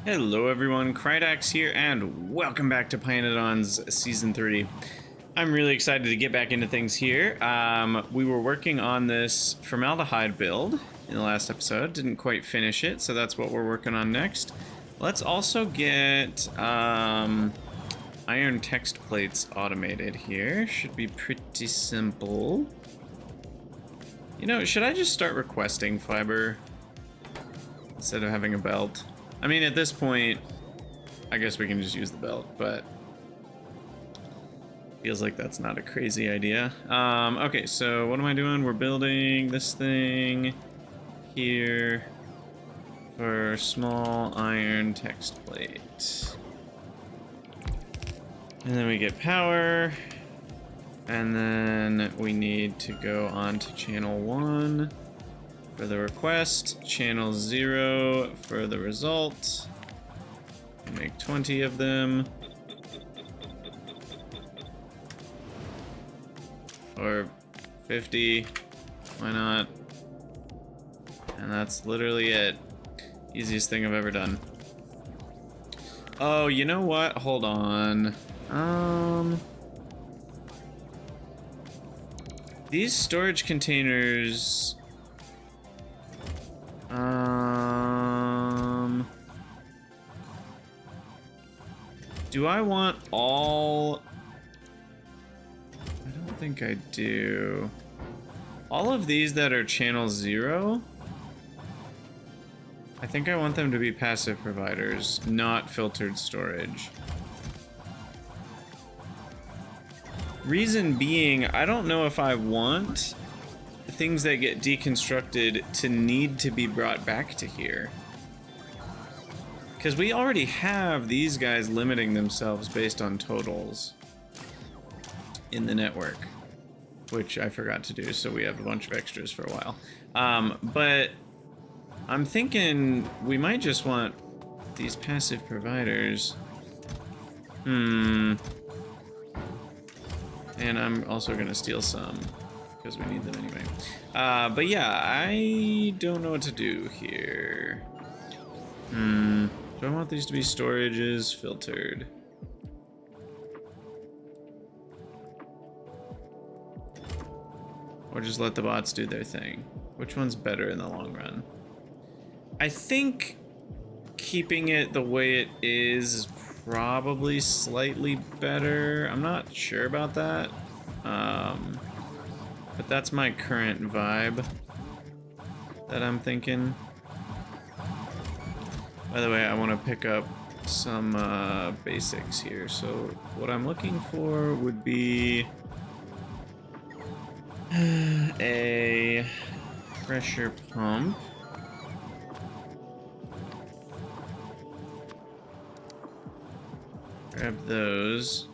Hello everyone, Krydax here, and welcome back to pYanodon's Season 3. I'm really excited to get back into things here. We were working on this formaldehyde build in the last episode, didn't quite finish it, so that's what we're working on next. Let's also get iron text plates automated here. Should be pretty simple. You know, should I just start requesting fiber instead of having a belt? I mean, at this point, I guess we can just use the belt, but feels like that's not a crazy idea. Okay, so what am I doing? We're building this thing here for small iron text plate. And then we get power, and then we need to go on to channel 1 for the request, channel 0 for the result. Make 20 of them. Or 50, why not? And that's literally it. Easiest thing I've ever done. Oh, you know what? Hold on. These storage containers... do I want all... I don't think I do. All of these that are channel 0? I think I want them to be passive providers, not filtered storage. Reason being, I don't know if I want things that get deconstructed to need to be brought back to here. Because we already have these guys limiting themselves based on totals in the network, which I forgot to do, so we have a bunch of extras for a while. But I'm thinking we might just want these passive providers. And I'm also gonna steal some, because we need them anyway. But yeah, I don't know what to do here. Do I want these to be storages? Filtered. Or just let the bots do their thing? Which one's better in the long run? I think keeping it the way it is probably slightly better. I'm not sure about that. But that's my current vibe that I'm thinking. By the way, I want to pick up some basics here. So what I'm looking for would be a pressure pump. Grab those.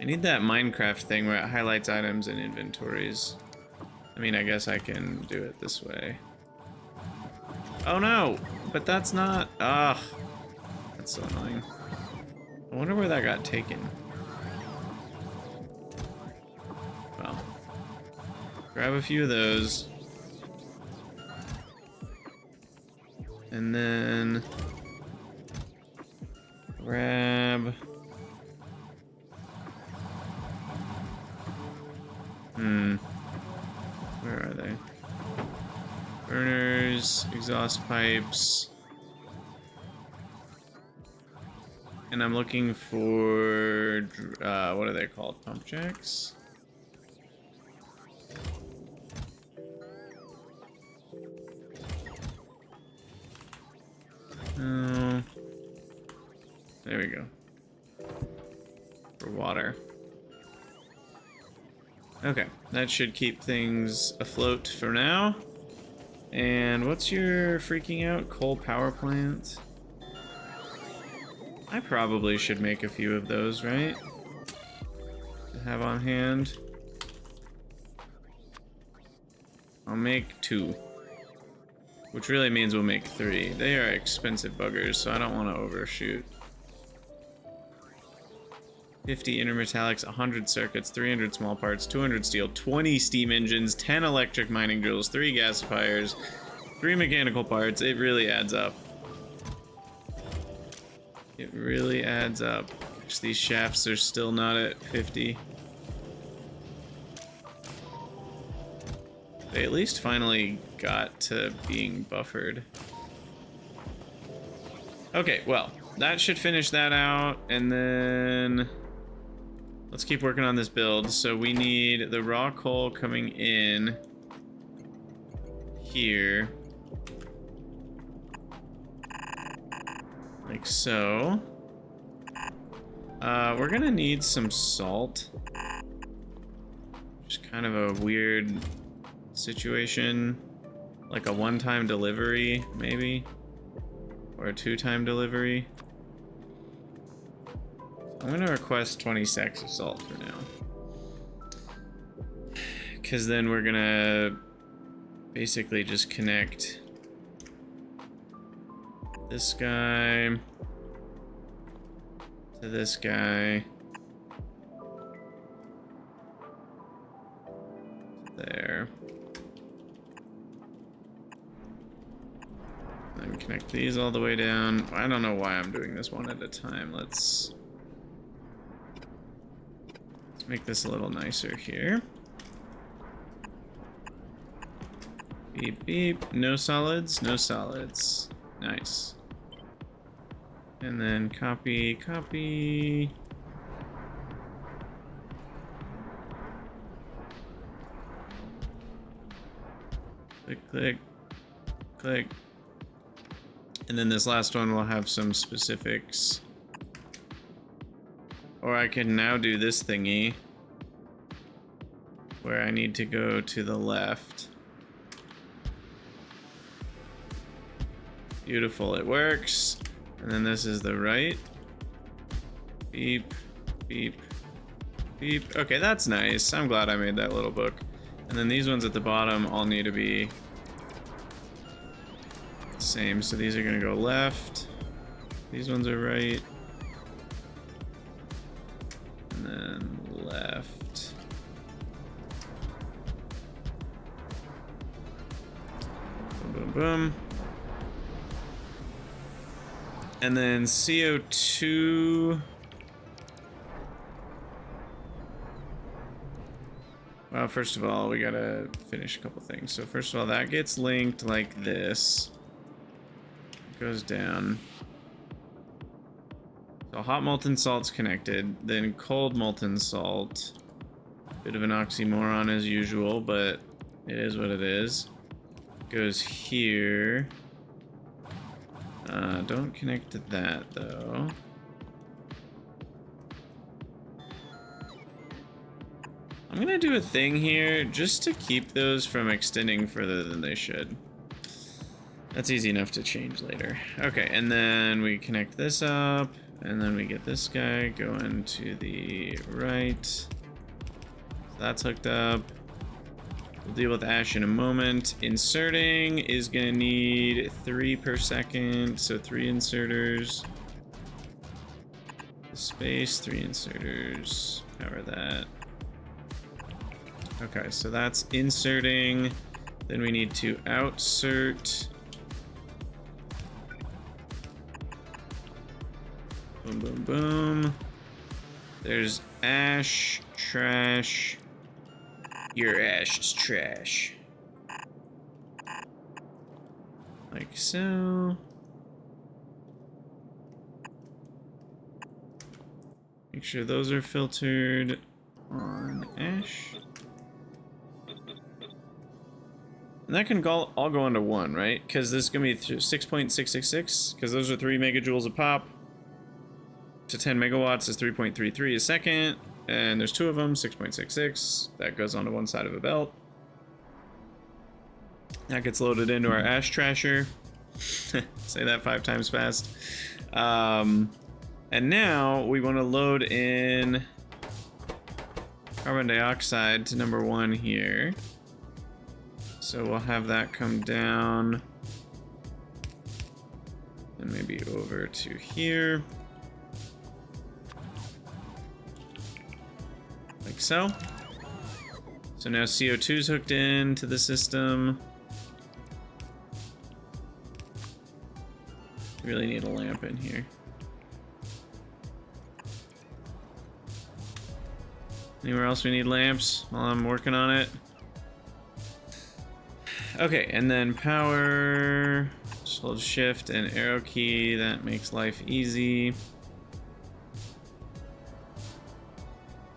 I need that Minecraft thing where it highlights items and inventories. I mean, I guess I can do it this way. Oh no! But that's not... Ugh. That's so annoying. I wonder where that got taken. Well. Grab a few of those. And then... grab... Where are they? Burners, exhaust pipes. And I'm looking for, what are they called? Pump jacks? Oh. There we go. For water. Okay, that should keep things afloat for now. And what's your freaking out? Coal power plant? I probably should make a few of those, right? To have on hand. I'll make 2. Which really means we'll make 3. They are expensive buggers, so I don't want to overshoot. 50 intermetallics, 100 circuits, 300 small parts, 200 steel, 20 steam engines, 10 electric mining drills, 3 gasifiers, 3 mechanical parts. It really adds up. It really adds up. These shafts are still not at 50. They at least finally got to being buffered. Okay, well, that should finish that out, and then let's keep working on this build. So we need the raw coal coming in here. Like so. We're gonna need some salt. Just kind of a weird situation. Like a one-time delivery, maybe? Or a two-time delivery. I'm gonna request 20 sacks of salt for now. Because then we're gonna basically just connect this guy to this guy. There. Then connect these all the way down. I don't know why I'm doing this one at a time. Let's make this a little nicer here. Beep, beep. No solids, no solids. Nice. And then copy, copy. Click, click, click. And then this last one will have some specifics. Or I can now do this thingy where I need to go to the left. Beautiful, it works. And then this is the right. Beep, beep, beep. Okay, that's nice. I'm glad I made that little book. And then these ones at the bottom all need to be the same. So these are gonna go left. These ones are right. And then left. Boom, boom, boom. And then CO2. Well, first of all, we gotta finish a couple things. So first of all, that gets linked like this. It goes down. So hot molten salt's connected, then cold molten salt. Bit of an oxymoron as usual, but it is what it is. Goes here. Don't connect to that though. I'm gonna do a thing here just to keep those from extending further than they should. That's easy enough to change later. Okay, and then we connect this up, and then we get this guy going to the right. So that's hooked up. We'll deal with ash in a moment. Inserting is gonna need 3 per second, so 3 inserters. Space, 3 inserters. Power that. Okay, so that's inserting. Then we need to outsert. Boom, boom, boom. There's ash, trash. Your ash is trash. Like so. Make sure those are filtered on ash. And that can all go into one, right? Because this is going to be 6.666, because those are 3 megajoules a pop. To 10 megawatts is 3.33 a second. And there's 2 of them, 6.66. That goes onto one side of a belt. That gets loaded into our ash trasher. Say that 5 times fast. And now we want to load in carbon dioxide to number 1 here. So we'll have that come down and maybe over to here. Like so. So now CO2 is hooked in to the system. Really need a lamp in here. Anywhere else we need lamps while I'm working on it? Okay, and then power, just hold shift and arrow key, that makes life easy.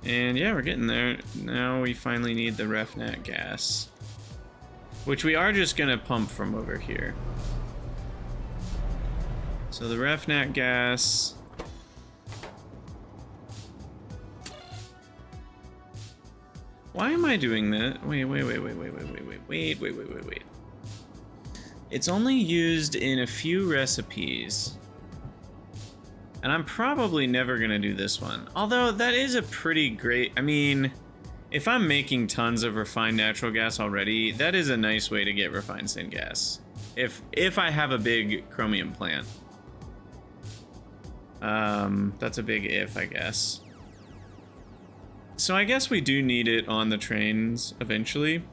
And yeah, we're getting there. Now we finally need the ref nat gas, which we are just gonna pump from over here. So the ref nat gas. Why am I doing that? Wait. It's only used in a few recipes. And I'm probably never gonna do this one. Although that is a pretty great, I mean, if I'm making tons of refined natural gas already, that is a nice way to get refined syngas. If I have a big chromium plant. That's a big if, I guess. So I guess we do need it on the trains eventually.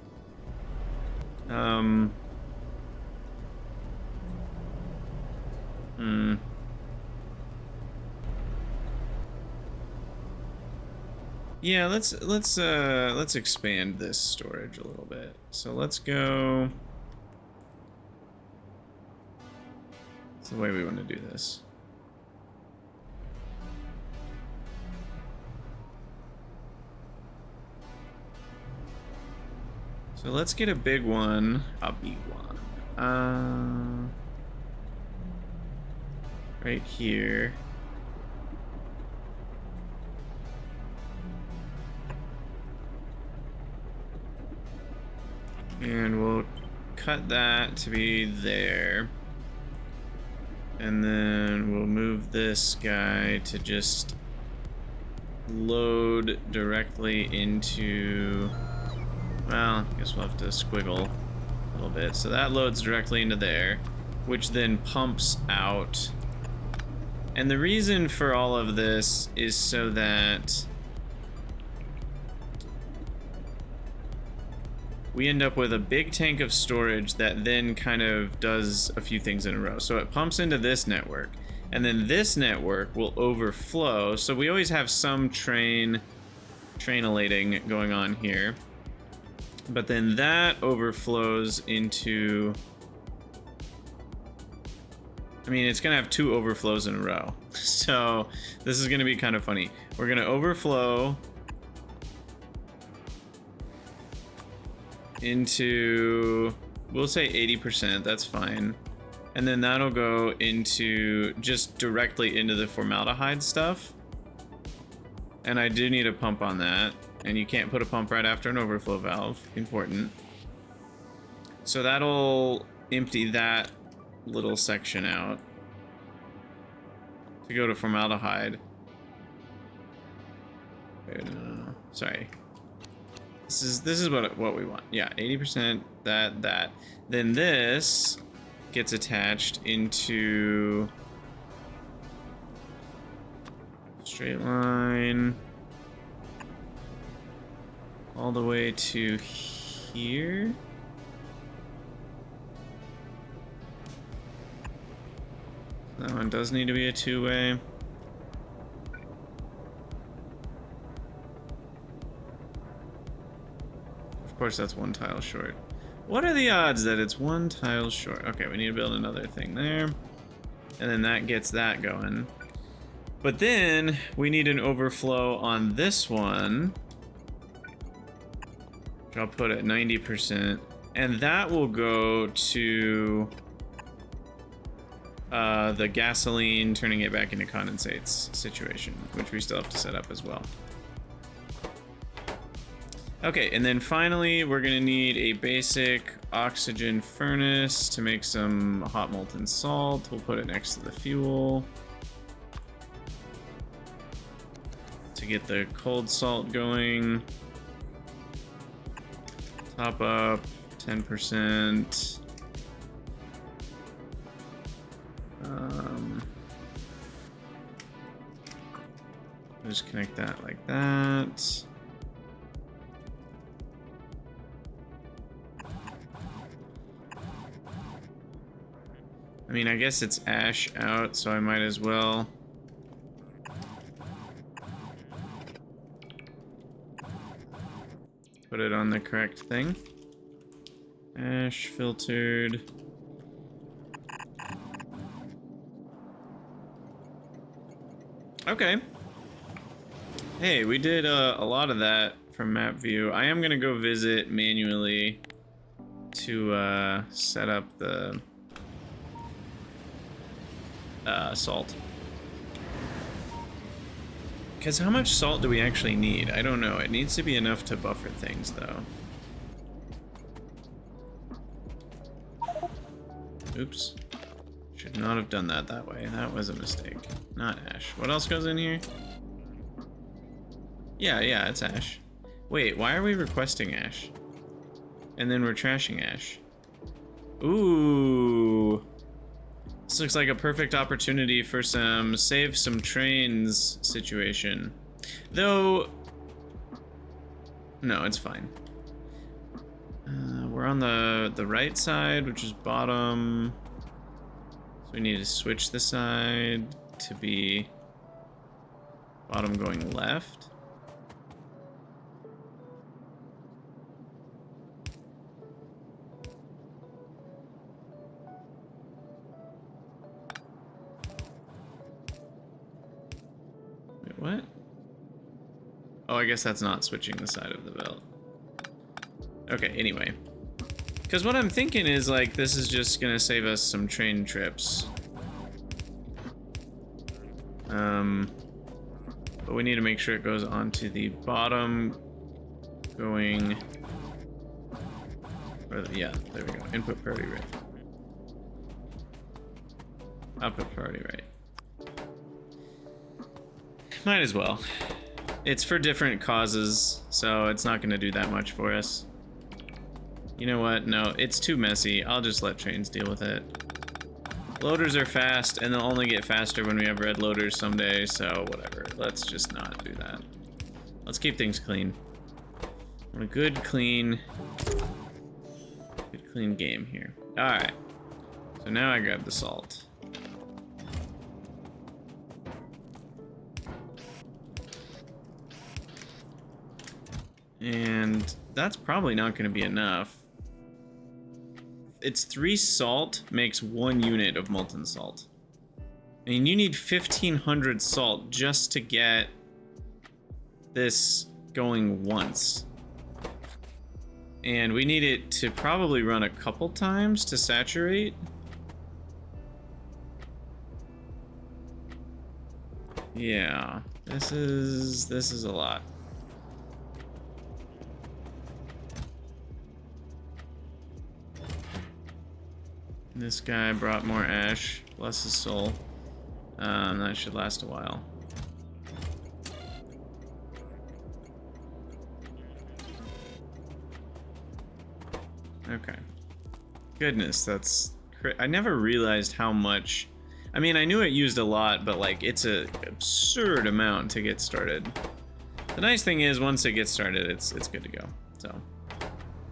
Yeah, let's expand this storage a little bit. So let's go. That's the way we want to do this. So let's get a big one. A big one. Right here. And we'll cut that to be there. And then we'll move this guy to just load directly into... Well, I guess we'll have to squiggle a little bit. So that loads directly into there, which then pumps out. And the reason for all of this is so that we end up with a big tank of storage that then kind of does a few things in a row. So it pumps into this network, and then this network will overflow. So we always have some trainulating going on here. But then that overflows into... I mean, it's gonna have two overflows in a row. So this is gonna be kind of funny. We're gonna overflow into, we'll say 80%, that's fine. And then that'll go into, just directly into the formaldehyde stuff. And I do need a pump on that. And you can't put a pump right after an overflow valve. Important. So that'll empty that little section out to go to formaldehyde. Wait, no. Sorry. This is what we want. Yeah, 80%, that. Then this gets attached into straight line all the way to here. That one does need to be a two-way. Of course, that's one tile short. What are the odds that it's one tile short? Okay, we need to build another thing there. And then that gets that going. But then we need an overflow on this one. Which I'll put at 90%. And that will go to the gasoline, turning it back into condensates situation, which we still have to set up as well. Okay, and then finally, we're gonna need a basic oxygen furnace to make some hot molten salt. We'll put it next to the fuel to get the cold salt going. Top up 10%. Just connect that like that. I mean, I guess it's ash out, so I might as well. put it on the correct thing. Ash filtered. Okay. Hey, we did a lot of that from map view. I am gonna go visit manually to set up the salt. Because how much salt do we actually need? I don't know. It needs to be enough to buffer things, though. Oops. Should not have done that way. That was a mistake. Not ash. What else goes in here? Yeah, it's ash. Wait, why are we requesting ash? And then we're trashing ash. Ooh. This looks like a perfect opportunity for some save some trains situation. Though, no, it's fine. We're on the right side, which is bottom. So we need to switch the side to be bottom going left. What? Oh, I guess that's not switching the side of the belt. Okay, anyway. Because what I'm thinking is, like, this is just gonna save us some train trips. But we need to make sure it goes onto the bottom going... Or, yeah, there we go. Input priority right. Output priority right. Might as well. It's for different causes, so it's not going to do that much for us. You know what? No, it's too messy. I'll just let trains deal with it. Loaders are fast, and they'll only get faster when we have red loaders someday, so whatever. Let's just not do that. Let's keep things clean. I want a good, clean game here. Alright. So now I grab the salt. And that's probably not going to be enough. It's 3 salt makes 1 unit of molten salt. I mean, you need 1,500 salt just to get this going once. And we need it to probably run a couple times to saturate. Yeah, this is a lot. This guy brought more ash, bless his soul. That should last a while. Okay. Goodness, that's... I never realized how much... I mean, I knew it used a lot, but like, it's an absurd amount to get started. The nice thing is, once it gets started, it's good to go, so...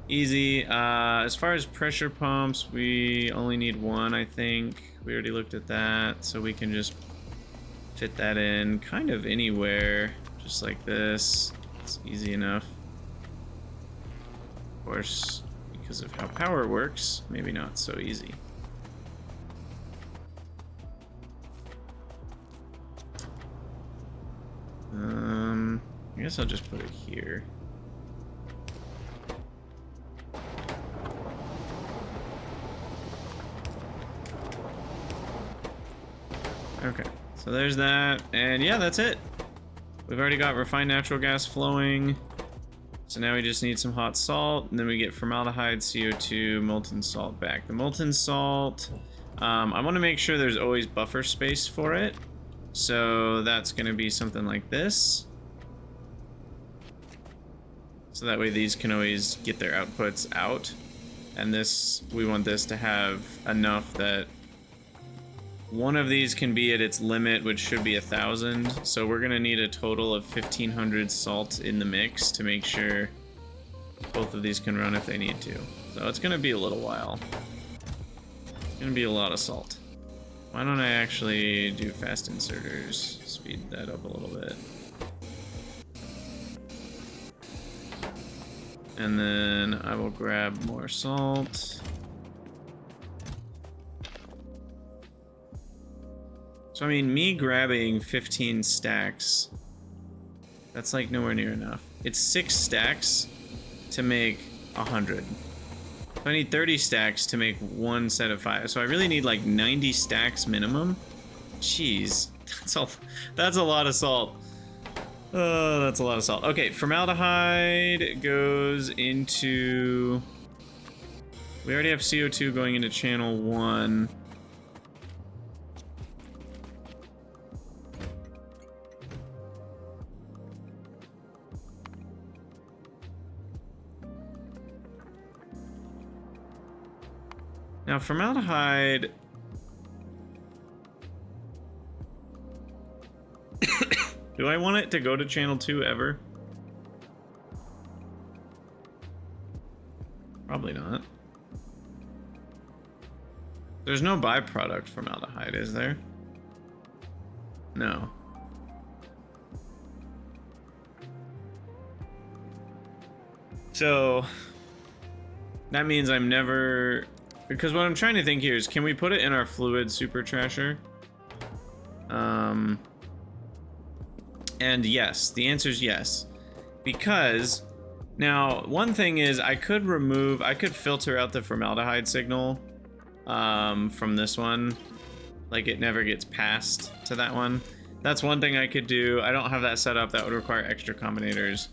Easy. As far as pressure pumps, we only need 1, I think. We already looked at that, so we can just fit that in kind of anywhere, just like this. It's easy enough. Of course, because of how power works, maybe not so easy. I guess I'll just put it here. Okay, so there's that, and yeah, that's it. We've already got refined natural gas flowing, so now we just need some hot salt, and then we get formaldehyde, CO2, molten salt back. The molten salt, I want to make sure there's always buffer space for it, so that's going to be something like this. So that way these can always get their outputs out, and this, we want this to have enough that one of these can be at its limit, which should be 1,000. So we're gonna need a total of 1,500 salt in the mix to make sure both of these can run if they need to. So it's gonna be a little while. It's gonna be a lot of salt. Why don't I actually do fast inserters? Speed that up a little bit. And then I will grab more salt. So I mean, me grabbing 15 stacks, that's like nowhere near enough. It's 6 stacks to make 100. So I need 30 stacks to make one set of 5. So I really need like 90 stacks minimum. Jeez, that's a lot of salt. Oh, that's a lot of salt. Okay, formaldehyde goes into... We already have CO2 going into channel 1. Now, formaldehyde... Do I want it to go to channel 2 ever? Probably not. There's no byproduct formaldehyde, is there? No. So... that means I'm never... Because what I'm trying to think here is, can we put it in our fluid super trasher? And yes, the answer is yes. Because, now, one thing is I could filter out the formaldehyde signal from this one. Like, it never gets passed to that one. That's one thing I could do. I don't have that set up. That would require extra combinators.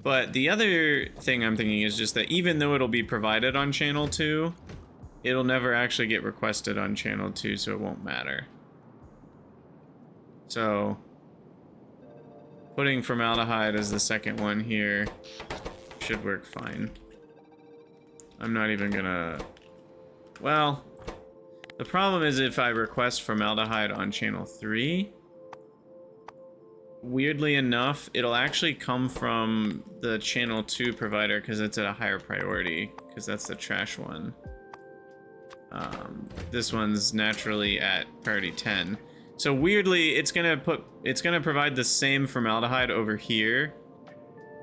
But the other thing I'm thinking is just that even though it'll be provided on channel 2, it'll never actually get requested on channel 2, so it won't matter. So, putting formaldehyde as the second one here should work fine. I'm not even gonna... Well, the problem is if I request formaldehyde on channel 3, weirdly enough, it'll actually come from the channel 2 provider because it's at a higher priority, because that's the trash one. This one's naturally at priority 10. So weirdly, it's gonna provide the same formaldehyde over here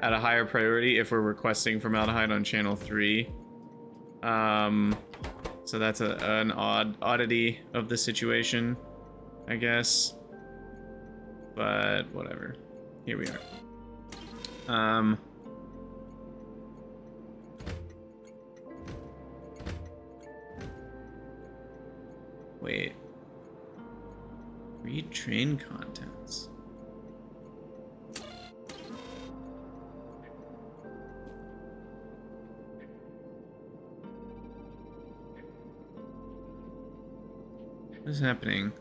at a higher priority if we're requesting formaldehyde on channel 3. So that's an oddity of the situation, I guess. But whatever. Here we are. Wait. Read train contents. What is happening?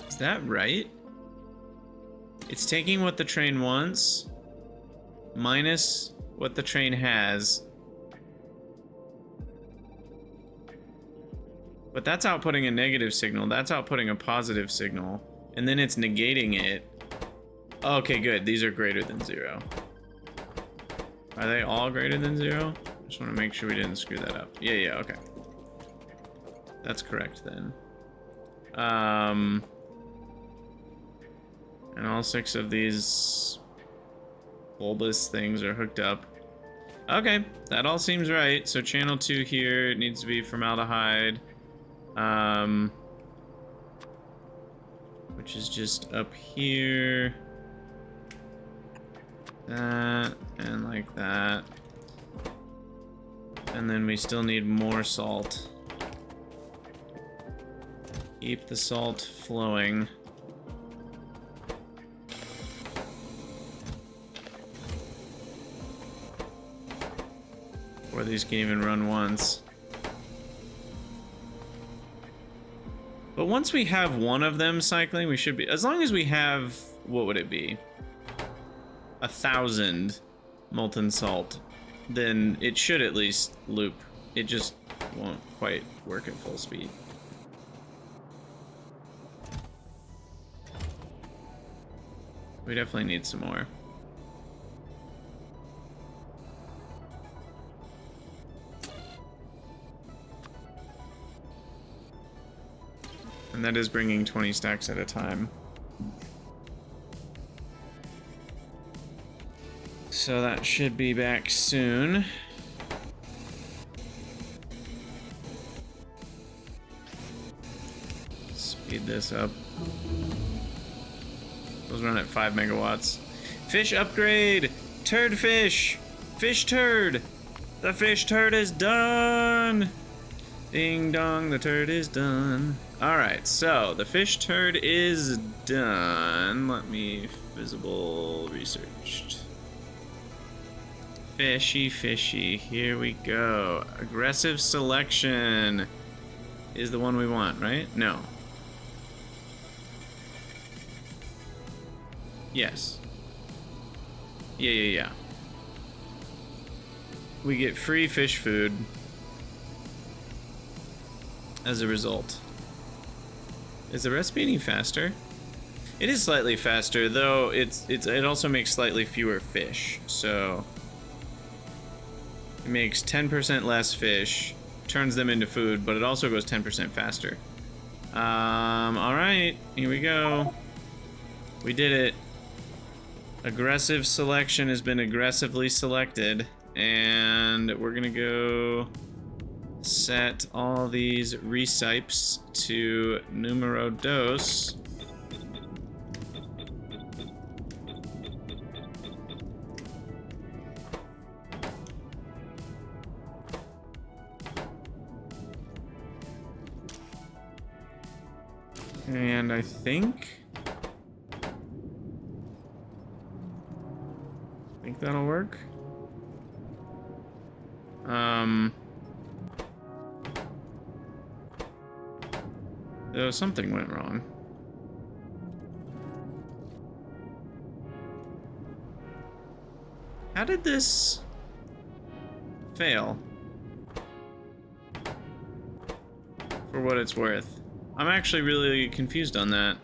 Is that right? It's taking what the train wants minus what the train has. But that's outputting a negative signal. That's outputting a positive signal. And then it's negating it. Okay, good. These are greater than 0. Are they all greater than 0? Just want to make sure we didn't screw that up. Yeah, okay. That's correct then. And all 6 of these bulbous things are hooked up. Okay, that all seems right. So channel 2 here, it needs to be formaldehyde. Which is just up here. That, and like that. And then we still need more salt. Keep the salt flowing. Or these can even run once. But once we have one of them cycling, we should be, as long as we have, what would it be? 1,000 molten salt, then it should at least loop. It just won't quite work at full speed. We definitely need some more. And that is bringing 20 stacks at a time. So that should be back soon. Speed this up. Those run at 5 megawatts. Fish upgrade! Turd fish! Fish turd! The fish turd is done! Ding dong, the turd is done. Alright, so the fish turd is done. Let me visible researched. Fishy, fishy. Here we go. Aggressive selection is the one we want, right? No. Yes. Yeah. We get free fish food as a result. Is the recipe any faster? It is slightly faster, though it also makes slightly fewer fish. So it makes 10% less fish, turns them into food, but it also goes 10% faster. Alright, here we go. We did it. Aggressive selection has been aggressively selected, and we're gonna go set all these recipes to numero dos. And I think that'll work. Though something went wrong. How did this fail? For what it's worth. I'm actually really confused on that.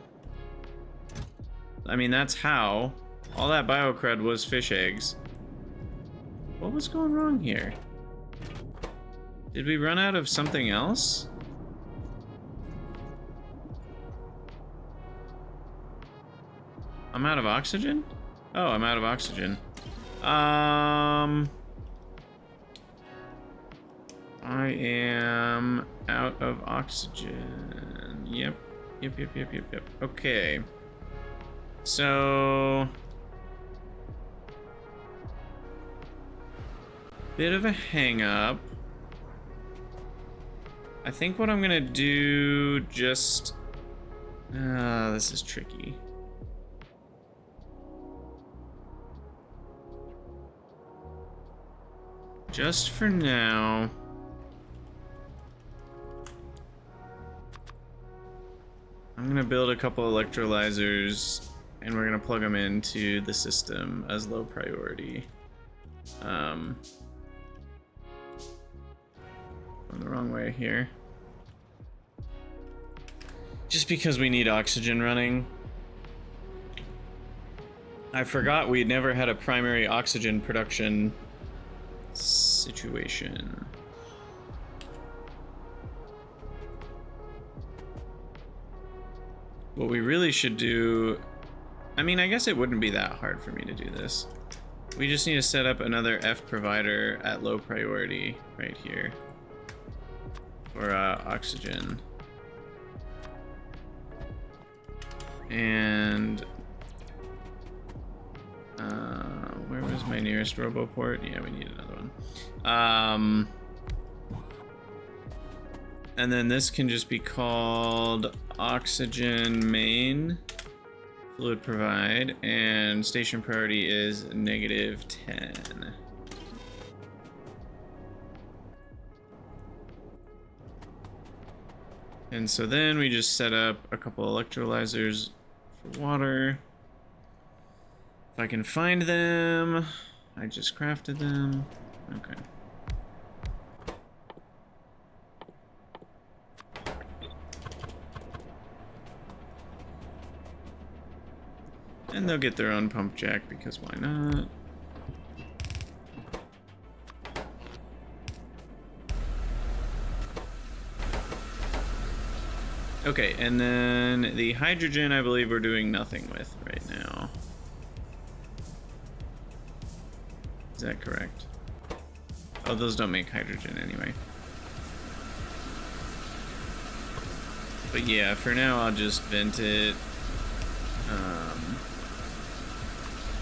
I mean, that's how. All that biocrud was fish eggs. What was going wrong here? Did we run out of something else? I'm out of oxygen? Oh, I'm out of oxygen. I am out of oxygen. Yep. Okay. So bit of a hang up. I think what I'm gonna do just this is tricky. Just for now, I'm gonna build a couple electrolyzers and we're gonna plug them into the system as low priority. I'm the wrong way here. Just because we need oxygen running. I forgot we never had a primary oxygen production situation. What we really should do, I mean, I guess it wouldn't be that hard for me to do this. We just need to set up another F provider at low priority right here for oxygen. And where was my nearest roboport? Yeah, we need another one. And then this can just be called oxygen main fluid provide, and station priority is -10. And so then we just set up a couple electrolyzers for water. If I can find them, I just crafted them. Okay. And they'll get their own pump jack because why not? Okay, and then the hydrogen, I believe we're doing nothing with right now. Is that correct? Oh, those don't make hydrogen anyway. But yeah, for now I'll just vent it.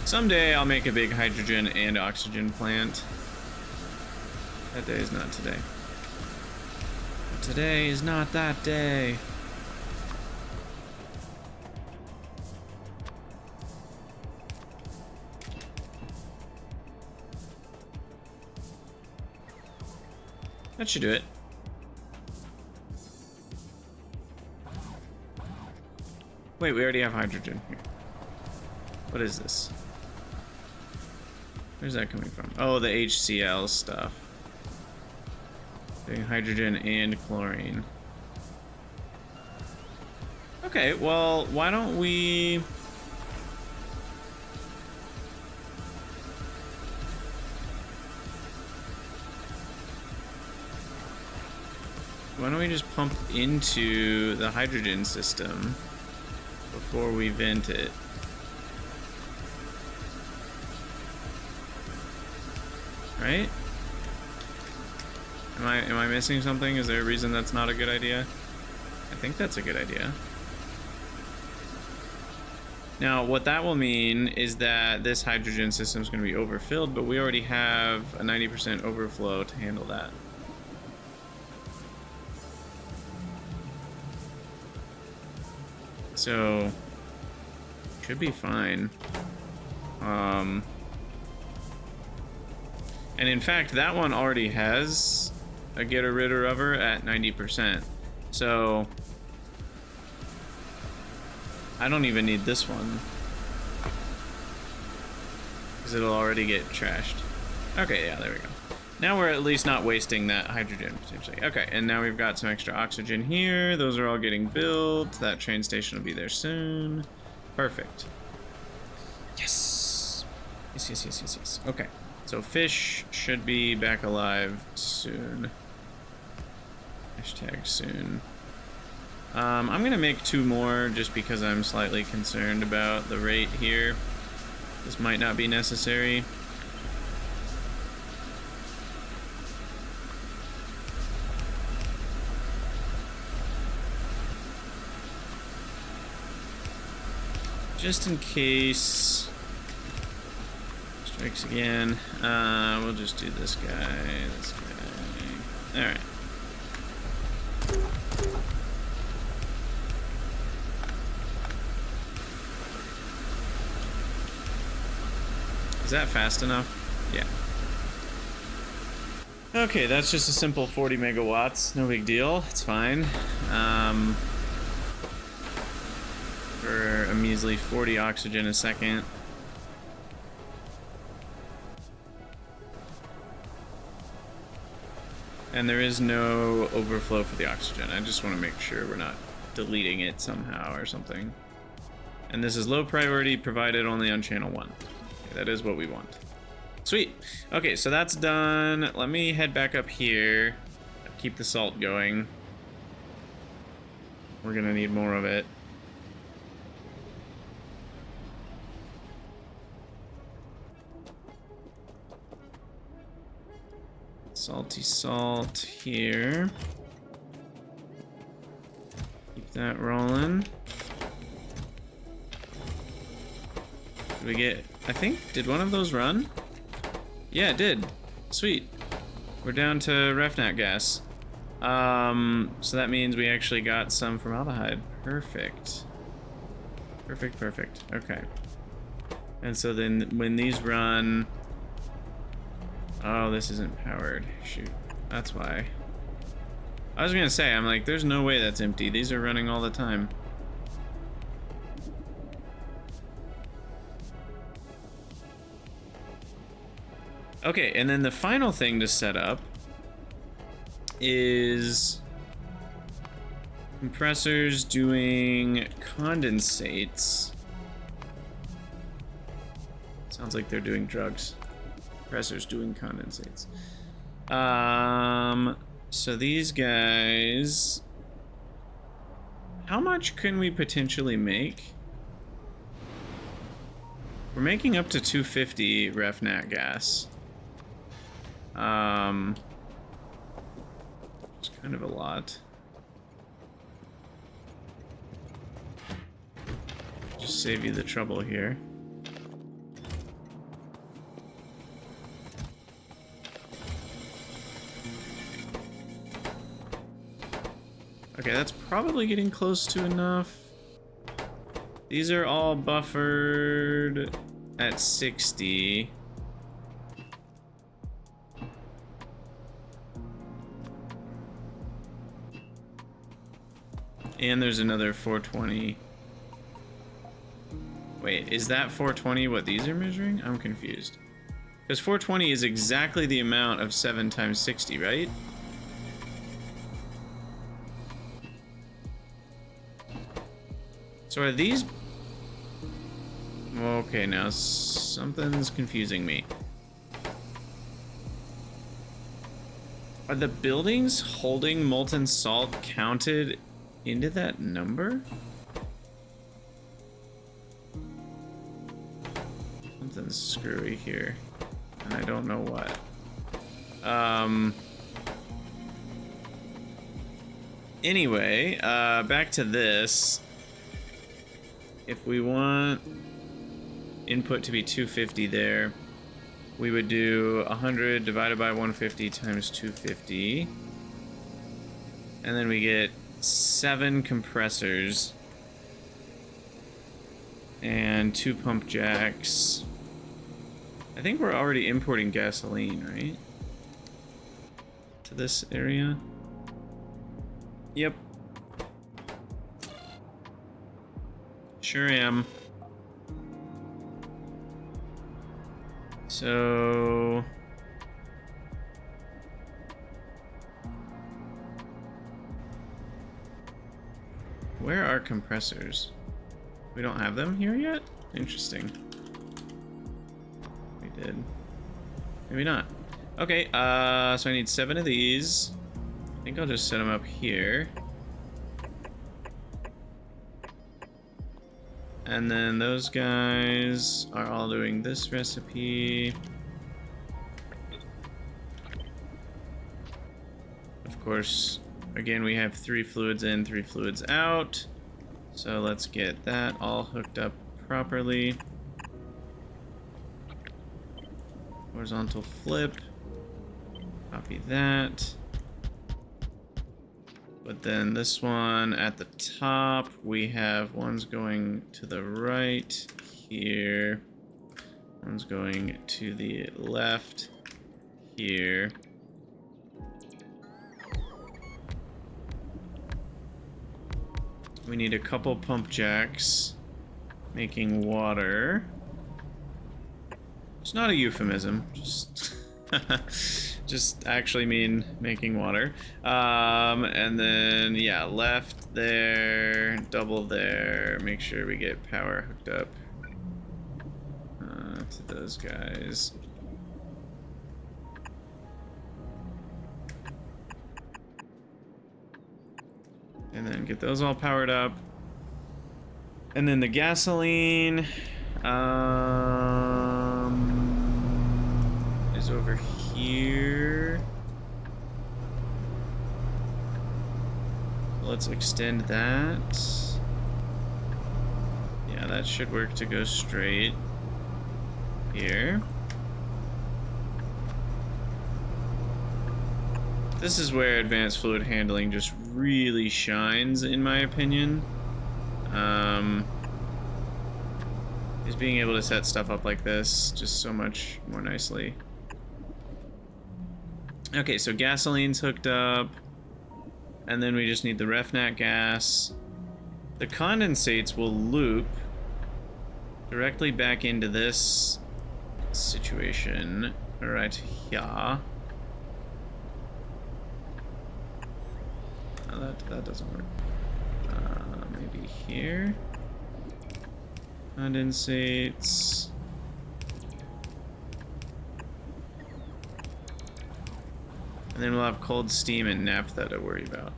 Someday I'll make a big hydrogen and oxygen plant. That day is not today. Today is not that day. That should do it. Wait, we already have hydrogen here. What is this? Where's that coming from? Oh, the HCl stuff. Doing hydrogen and chlorine. Okay, well, why don't we... Why don't we just pump into the hydrogen system before we vent it? Right? Am I missing something? Is there a reason that's not a good idea? I think that's a good idea. Now, what that will mean is that this hydrogen system is going to be overfilled, but we already have a 90% overflow to handle that. So, should be fine. And in fact, that one already has a getter ridder rover at 90%. So, I don't even need this one, because it'll already get trashed. Okay, yeah, there we go. Now we're at least not wasting that hydrogen, potentially. Okay, and now we've got some extra oxygen here. Those are all getting built. That train station will be there soon. Perfect. Yes! Yes, yes, yes, yes, yes. Okay, so fish should be back alive soon. Hashtag soon. I'm gonna make 2 more just because I'm slightly concerned about the rate here. This might not be necessary. Just in case strikes again, we'll just do this guy, this guy. All right. Is that fast enough? Yeah. Okay, that's just a simple 40 megawatts. No big deal. It's fine. For a measly 40 oxygen a second. And there is no overflow for the oxygen. I just want to make sure we're not deleting it somehow or something. And this is low priority, provided only on channel 1. Okay, that is what we want. Sweet. Okay, so that's done. Let me head back up here. Keep the salt going. We're gonna need more of it. Salty salt here. Keep that rolling. Did we get, I think, did one of those run? Yeah, it did. Sweet. We're down to RefNat gas. So that means we actually got some formaldehyde. Perfect. Perfect, perfect. Okay. And so then when these run... Oh, this isn't powered. Shoot. That's why. I was gonna say, I'm like, there's no way that's empty. These are running all the time. Okay, and then the final thing to set up is compressors doing condensates. Sounds like they're doing drugs. Compressors doing condensates. So these guys How much can we potentially make? We're making up to 250 ref nat gas. It's kind of a lot. Just save you the trouble here. Okay, that's probably getting close to enough. These are all buffered at 60. And there's another 420. Wait, is that 420 what these are measuring? I'm confused. Because 420 is exactly the amount of 7 times 60, right? So are these... Okay, now something's confusing me. Are the buildings holding molten salt counted into that number? Something's screwy here, and I don't know what. Anyway, back to this. If we want input to be 250 there, we would do 100 divided by 150 times 250. And then we get 7 compressors and 2 pump jacks. I think we're already importing gasoline, right? To this area? Yep. Sure am. So... where are compressors? We don't have them here yet? Interesting. We did. Maybe not. Okay, so I need 7 of these. I think I'll just set them up here. And then those guys are all doing this recipe. Of course, again, we have 3 fluids in, 3 fluids out. So let's get that all hooked up properly. Horizontal flip. Copy that. But then this one at the top, we have one's going to the right here. One's going to the left here. We need a couple pump jacks making water. It's not a euphemism, just just actually mean making water. And then yeah, left there, double there. Make sure we get power hooked up to those guys. And then get those all powered up. And then the gasoline is over here. Let's extend that. Yeah, that should work to go straight here. This is where advanced fluid handling just really shines, in my opinion. Is being able to set stuff up like this just so much more nicely. Okay, so gasoline's hooked up, and then we just need the ref nat gas. The condensates will loop directly back into this situation right here. That doesn't work. Maybe here. Condensates. And then we'll have cold steam and naphtha to worry about.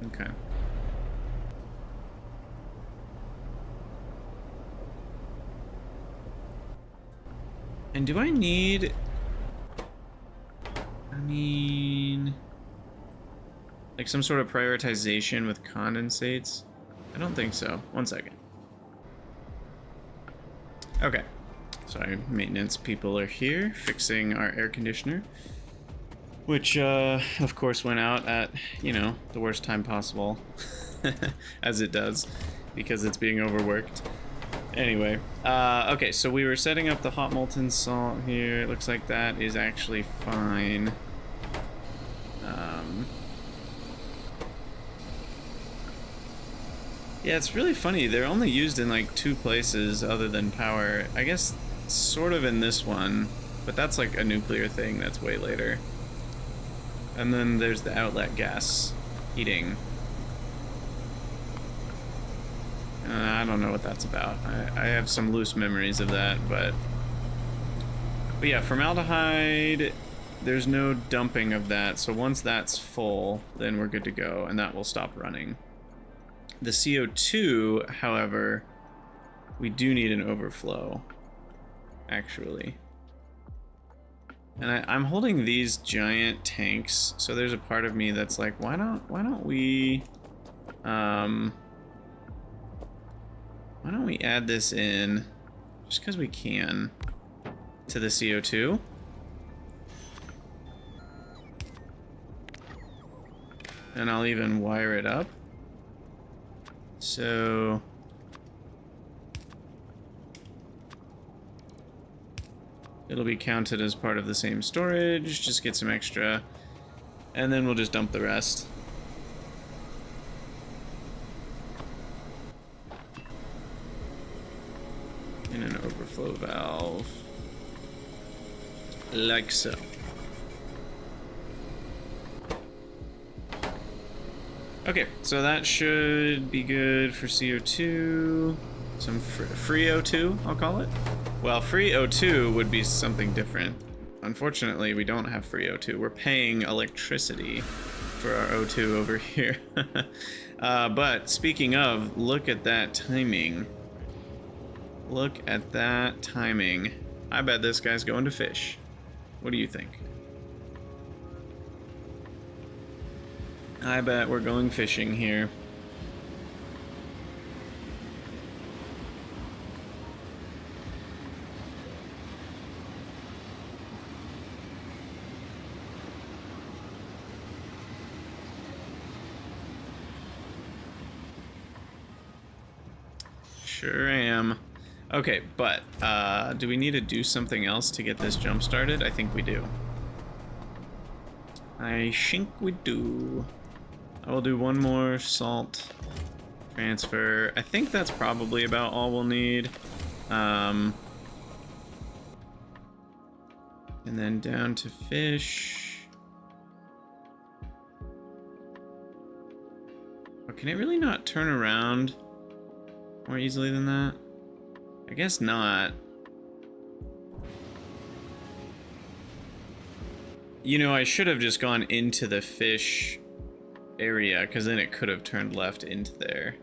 Okay. And do I need... I mean... like some sort of prioritization with condensates? I don't think so. One second. Okay. Sorry, maintenance people are here fixing our air conditioner. Which, of course went out at, you know, the worst time possible. As it does. Because it's being overworked. Anyway, okay, so we were setting up the hot molten salt here. It looks like that is actually fine. Yeah, it's really funny. They're only used in like 2 places other than power. I guess sort of in this one, but that's like a nuclear thing that's way later. And then there's the outlet gas heating. I don't know what that's about. I have some loose memories of that, but yeah, formaldehyde, there's no dumping of that, so once that's full, then we're good to go, and that will stop running. The CO2, however, we do need an overflow, actually. And I'm holding these giant tanks, so there's a part of me that's like, why don't we add this in, just because we can, to the CO2? And I'll even wire it up. So... it'll be counted as part of the same storage, just get some extra, and then we'll just dump the rest. In an overflow valve. Like so. Okay, so that should be good for CO2. Some free O2, I'll call it. Well, free O2 would be something different. Unfortunately, we don't have free O2. We're paying electricity for our O2 over here. But speaking of, look at that timing. Look at that timing. I bet this guy's going to fish. What do you think? I bet we're going fishing here. Sure am. Okay, but do we need to do something else to get this jump started? I think we do. I think we do. I will do one more salt transfer. I think that's probably about all we'll need. And then down to fish. Oh, can it really not turn around more easily than that? I guess not. You know, I should have just gone into the fish area, because then it could have turned left into there.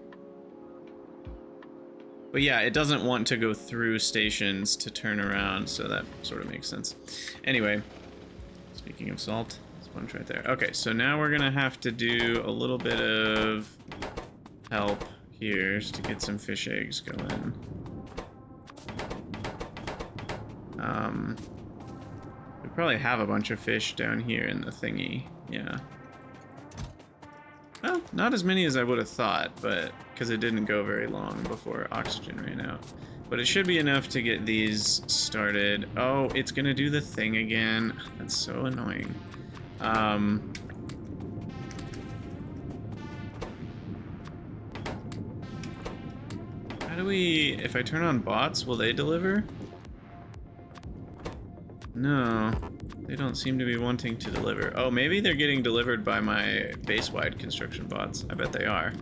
But yeah, it doesn't want to go through stations to turn around, so that sort of makes sense. Anyway, speaking of salt, sponge right there. Okay, so now we're gonna have to do a little bit of help here to get some fish eggs going. We probably have a bunch of fish down here in the thingy, yeah. Well, not as many as I would have thought, but because it didn't go very long before oxygen ran out. But it should be enough to get these started. Oh, it's gonna do the thing again. That's so annoying. How do we... if I turn on bots, will they deliver? No, they don't seem to be wanting to deliver. Oh, maybe they're getting delivered by my base-wide construction bots. I bet they are.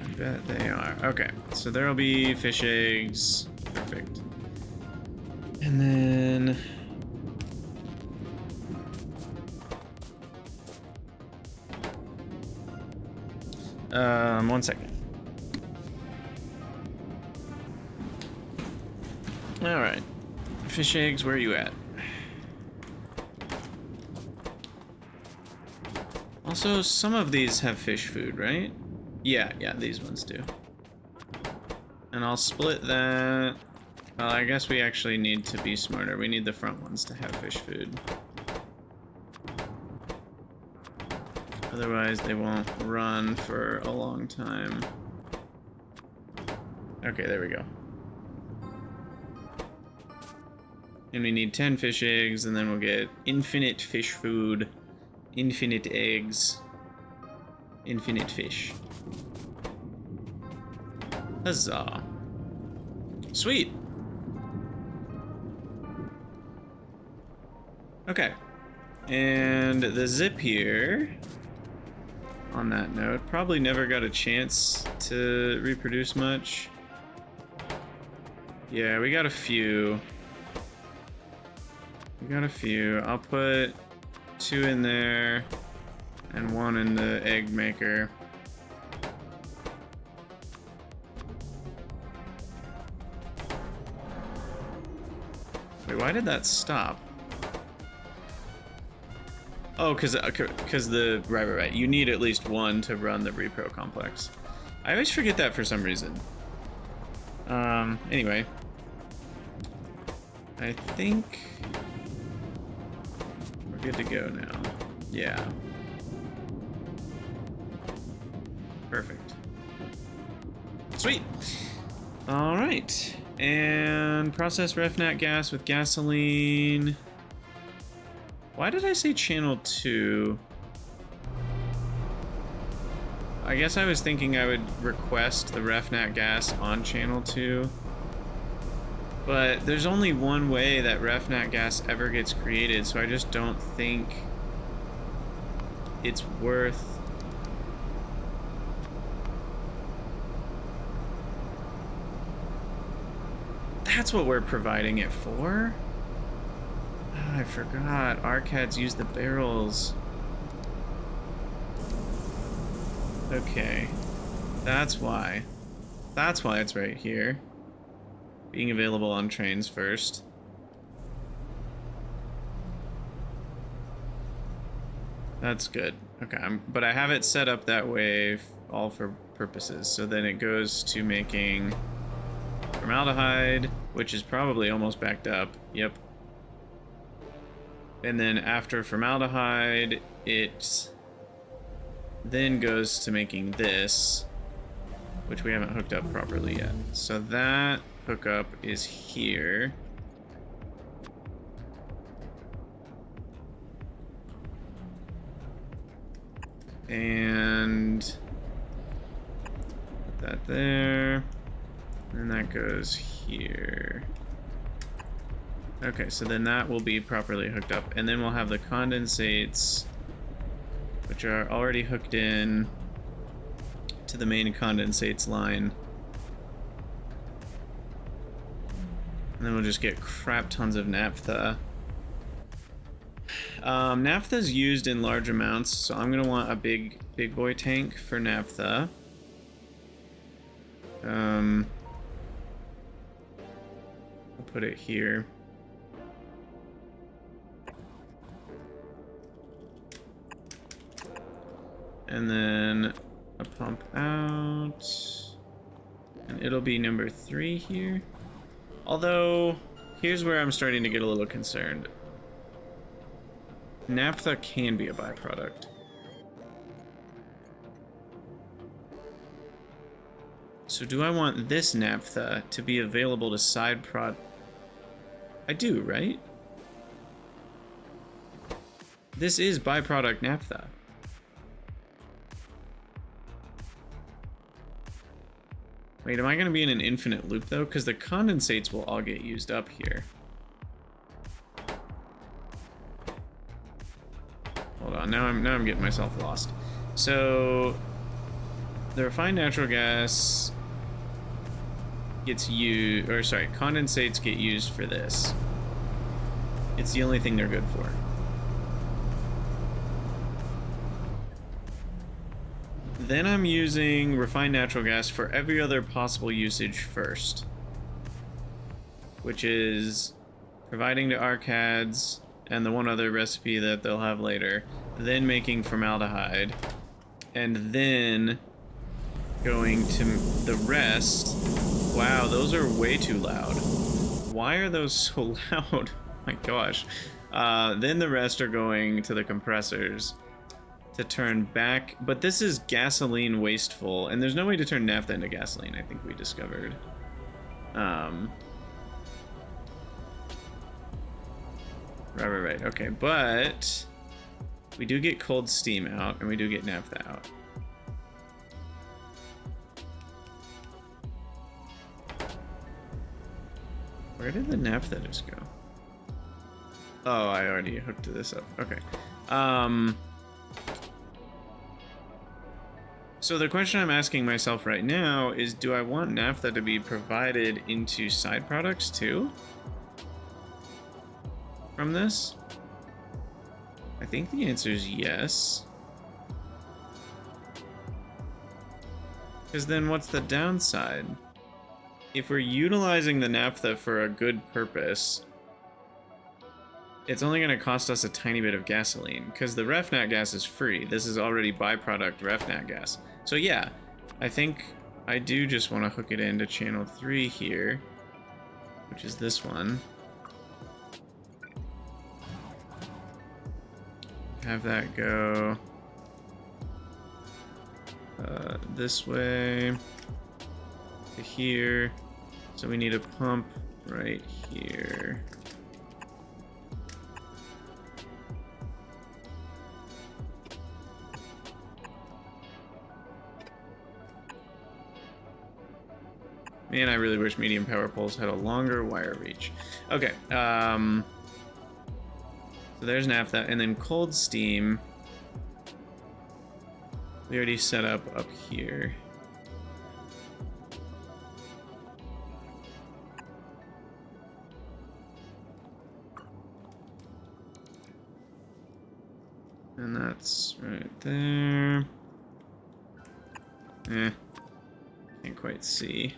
I bet they are. Okay, so there'll be fish eggs. Perfect. And then... one second. Alright. Fish eggs, where are you at? Also, some of these have fish food, right? Yeah, these ones do. And I'll split that. Well, I guess we actually need to be smarter. We need the front ones to have fish food. Otherwise, they won't run for a long time. Okay, there we go. And we need 10 fish eggs, and then we'll get infinite fish food, infinite eggs, infinite fish. Huzzah. Sweet. Okay. And the zip here, on that note, probably never got a chance to reproduce much. Yeah, we got a few. I'll put 2 in there and 1 in the egg maker. Wait, why did that stop? Oh, because the right. You need at least 1 to run the repro complex. I always forget that for some reason. Anyway, I think we're good to go now. Yeah. Perfect. Sweet. All right. And process RefNat gas with gasoline. Why did I say channel 2? I guess I was thinking I would request the RefNat gas on channel 2. But there's only one way that RefNat gas ever gets created, so I just don't think it's worth... That's what we're providing it for? Oh, I forgot. Arcads use the barrels. Okay. That's why. That's why it's right here. Being available on trains first. That's good. Okay, but I have it set up that way, all for purposes. So then it goes to making formaldehyde, which is probably almost backed up. Yep. And then after formaldehyde, it then goes to making this, which we haven't hooked up properly yet. So that hookup is here. And put that there. And that goes here. Okay, so then that will be properly hooked up. And then we'll have the condensates, which are already hooked in to the main condensates line. And then we'll just get crap tons of naphtha. Naphtha is used in large amounts, so I'm gonna want a big boy tank for naphtha. I'll put it here. And then a pump out, and it'll be number 3 here. Although, here's where I'm starting to get a little concerned. Naphtha can be a byproduct. So do I want this naphtha to be available to side prod? I do, right? This is byproduct naphtha. Wait, am I going to be in an infinite loop, though? Because the condensates will all get used up here. Hold on, now I'm getting myself lost. So, the refined natural gas gets used, or sorry, condensates get used for this. It's the only thing they're good for. Then I'm using refined natural gas for every other possible usage first. which is providing to arcads and the one other recipe that they'll have later, then making formaldehyde, and then going to the rest. Wow, those are way too loud. Why are those so loud? My gosh. Then the rest are going to the compressors to turn back, but this is gasoline wasteful, and there's no way to turn naphtha into gasoline, I think we discovered. Right, okay, but we do get cold steam out, and we do get naphtha out. Where did the naphtha just go? Oh, I already hooked this up. Okay. So the question I'm asking myself right now is, do I want naphtha to be provided into side products too? From this? I think the answer is yes. Because then what's the downside? If we're utilizing the naphtha for a good purpose, it's only going to cost us a tiny bit of gasoline, because the RefNat gas is free. This is already byproduct RefNat gas. So yeah, I think I do just want to hook it into channel 3 here, which is this one. Have that go this way to here. So we need a pump right here. Man, I really wish medium power poles had a longer wire reach. Okay, so there's naphtha, and then cold steam we already set up here. And that's right there. Can't quite see.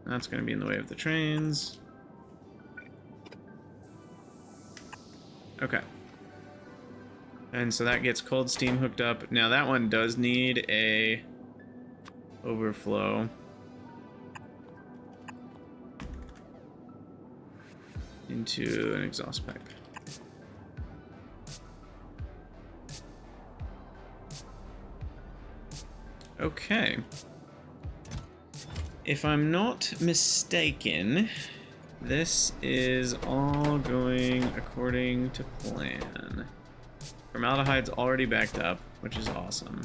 That's going to be in the way of the trains. Okay. And so that gets cold steam hooked up. Now that one does need a overflow into an exhaust pipe. Okay. If I'm not mistaken, this is all going according to plan. Formaldehyde's already backed up, which is awesome.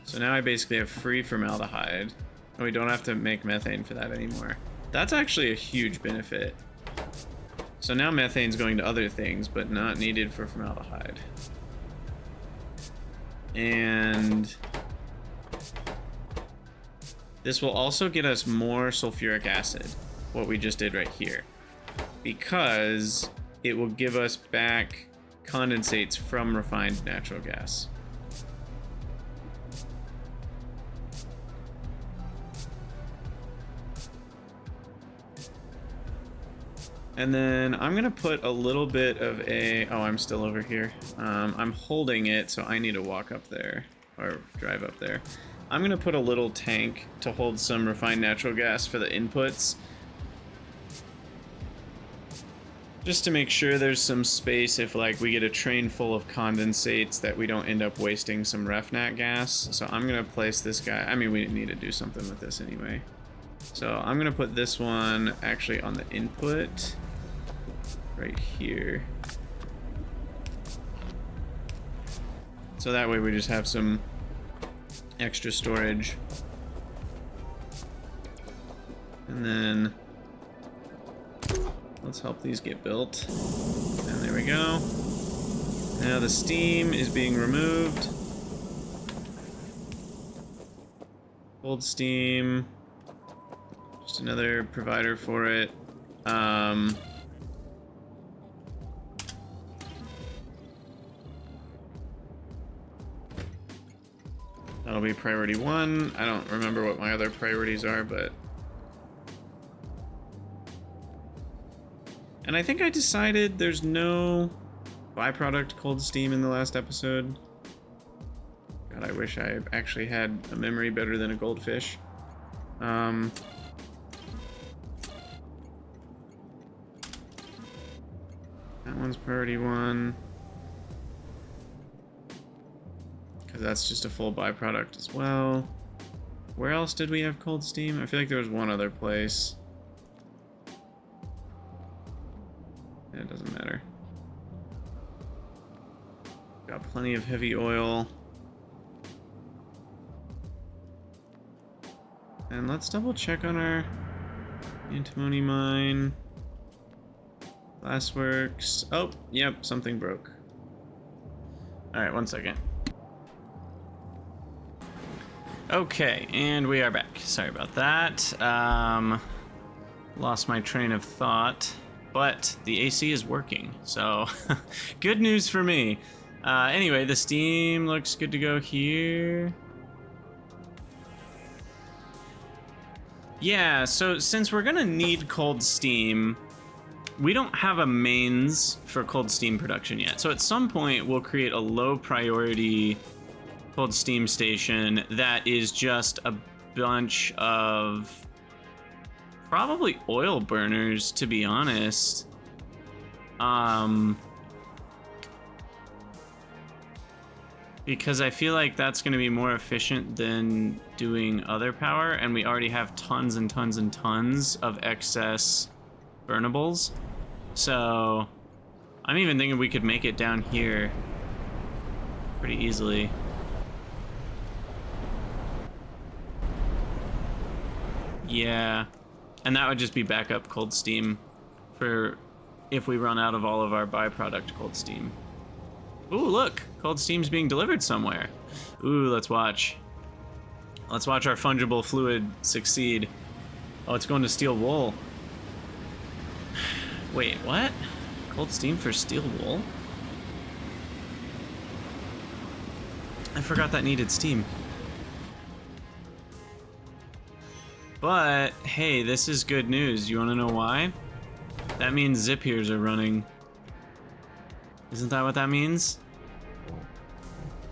So now I basically have free formaldehyde, and we don't have to make methane for that anymore. That's actually a huge benefit. So now methane's going to other things, but not needed for formaldehyde. And this will also get us more sulfuric acid, what we just did right here, because it will give us back condensates from refined natural gas. And then I'm gonna put a little bit of a, oh, I'm still over here. I'm holding it, so I need to walk up there, or drive up there. I'm gonna put a little tank to hold some refined natural gas for the inputs, just to make sure there's some space if like we get a train full of condensates that we don't end up wasting some RefNat gas. So I'm gonna place this guy, I mean we need to do something with this anyway. So I'm gonna put this one actually on the input right here. So that way we just have some extra storage. And then let's help these get built. And there we go. Now the steam is being removed. Cold steam. Just another provider for it. That'll be priority 1. I don't remember what my other priorities are, but And I think I decided there's no byproduct cold steam in the last episode. God, I wish I actually had a memory better than a goldfish. That one's priority 1. Because that's just a full byproduct as well. Where else did we have cold steam? I feel like there was one other place. It doesn't matter. Got plenty of heavy oil. And let's double check on our antimony mine. Glassworks. Oh, yep, something broke. Alright, 1 second. Okay, and we are back. Sorry about that. Lost my train of thought. But the AC is working, so good news for me. Anyway, the steam looks good to go here. Yeah, so since we're gonna need cold steam, we don't have a mains for cold steam production yet. So at some point, we'll create a low priority cold steam station that is just a bunch of probably oil burners, to be honest. Because I feel like that's going to be more efficient than doing other power, and we already have tons and tons and tons of excess burnables. So I'm even thinking we could make it down here pretty easily. Yeah. And that would just be backup cold steam for if we run out of all of our byproduct cold steam. Ooh, look! Cold steam's being delivered somewhere. Ooh, let's watch. Let's watch our fungible fluid succeed. Oh, it's going to steel wool. Wait, what? Cold steam for steel wool? I forgot that needed steam. But, hey, this is good news. You want to know why? That means zip ears are running. Isn't that what that means?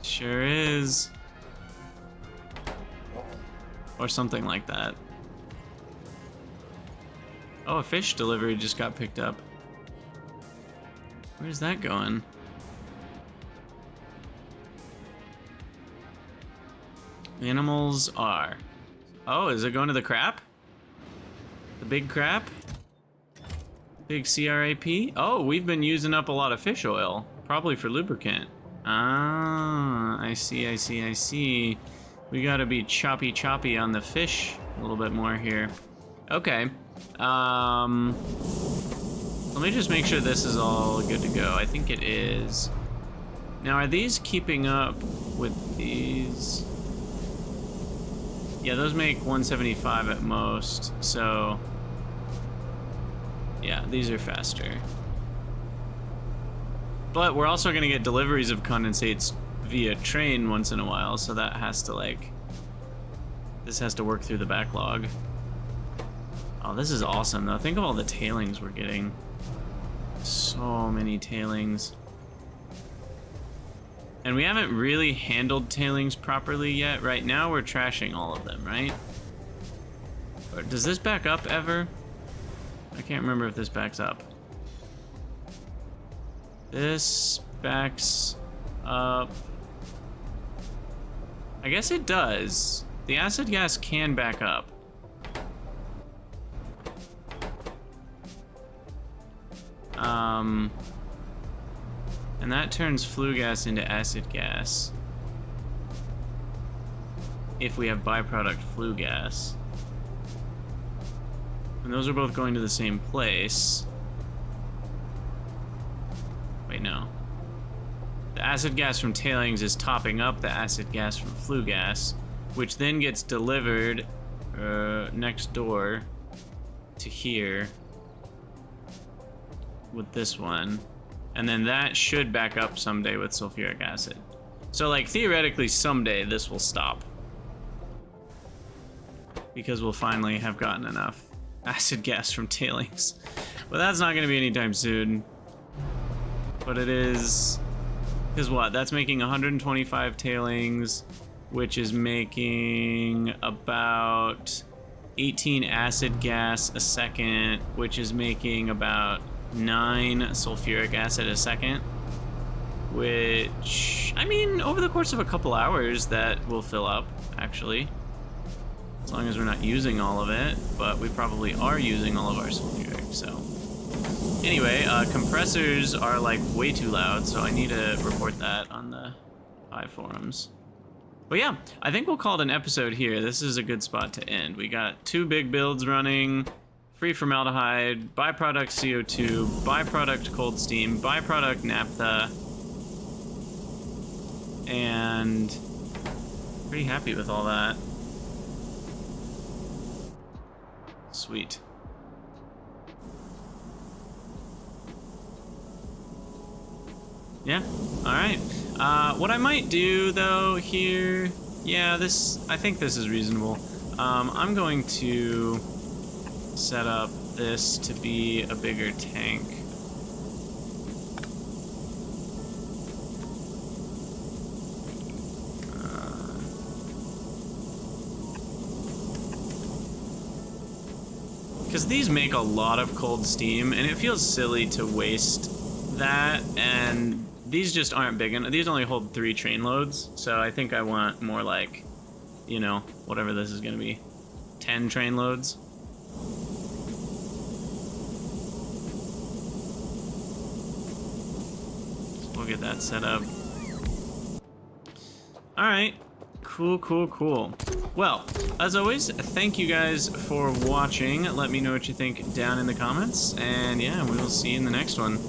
Sure is. Or something like that. Oh, a fish delivery just got picked up. Where's that going? Animals are. Oh, is it going to the crap? The big crap? Big CRAP? Oh, we've been using up a lot of fish oil. Probably for lubricant. Ah, I see, I see, I see. We gotta be choppy on the fish a little bit more here. Okay. Let me just make sure this is all good to go. I think it is. Now, are these keeping up with these? Yeah, those make 175 at most, so... yeah, these are faster. But we're also gonna get deliveries of condensates via train once in a while, so that has to, like... this has to work through the backlog. Oh, this is awesome, though. Think of all the tailings we're getting. So many tailings. And we haven't really handled tailings properly yet. Right now, we're trashing all of them, right? Or does this back up ever? I can't remember if this backs up. This backs up. I guess it does. The acid gas can back up. And that turns flue gas into acid gas. If we have byproduct flue gas. And those are both going to the same place. Wait, no. The acid gas from tailings is topping up the acid gas from flue gas, which then gets delivered next door to here with this one. And then that should back up someday with sulfuric acid. So, like, theoretically, someday this will stop. Because we'll finally have gotten enough acid gas from tailings. But that's not going to be anytime soon. But it is... Because what? That's making 125 tailings, which is making about 18 acid gas a second, which is making about 9 sulfuric acid a second. Which, I mean, over the course of a couple hours, that will fill up, actually. As long as we're not using all of it, but we probably are using all of our sulfuric, so. Anyway, compressors are like way too loud, so I need to report that on the Pi forums. But yeah, I think we'll call it an episode here. This is a good spot to end. We got 2 big builds running, free formaldehyde, byproduct CO2, byproduct cold steam, byproduct naphtha, and pretty happy with all that. Sweet. Yeah, alright. What I might do, though, here... Yeah, I think this is reasonable. I'm going to set up this to be a bigger tank. Because these make a lot of cold steam, and it feels silly to waste that, and these just aren't big enough. These only hold 3 train loads, so I think I want more like, you know, whatever this is gonna be, 10 train loads. So we'll get that set up. Alright. Cool, cool, cool. Well, as always, thank you guys for watching. Let me know what you think down in the comments, and yeah, we will see you in the next one.